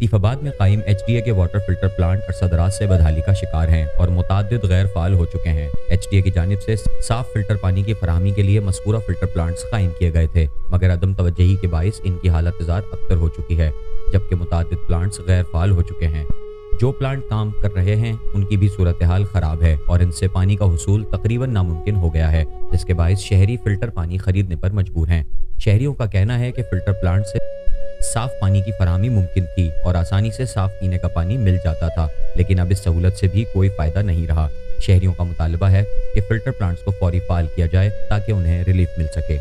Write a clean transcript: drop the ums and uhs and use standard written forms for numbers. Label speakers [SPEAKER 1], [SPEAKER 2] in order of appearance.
[SPEAKER 1] लतीफ़ाबाद में कायम HDA के वाटर फिल्टर प्लांट अरसदराज से बदहाली का शिकार हैं और मुतादिद गैर फाल हो चुके हैं। HDA की जानिब से साफ फिल्टर पानी की फराहमी के लिए मज़कूरा फिल्टर प्लांट्स कायम किए गए थे, मगर अदम तवज्जही के बाइस इनकी हालत ज़ार अबतर हो चुकी है, जबकि मुतादिद प्लांट्स गैर फाल हो चुके हैं। जो प्लांट काम कर रहे हैं उनकी भी सूरत हाल ख़राब है और इनसे पानी का हुसूल तकरीबन नामुमकिन हो गया है, जिसके बाइस शहरी फिल्टर पानी खरीदने पर मजबूर हैं। शहरियों का कहना है कि फिल्टर प्लांट से साफ पानी की फराहमी मुमकिन थी और आसानी से साफ पीने का पानी मिल जाता था, लेकिन अब इस सहूलत से भी कोई फ़ायदा नहीं रहा। शहरियों का मुतालबा है कि फिल्टर प्लांट्स को फौरी फाल किया जाए ताकि उन्हें रिलीफ मिल सके।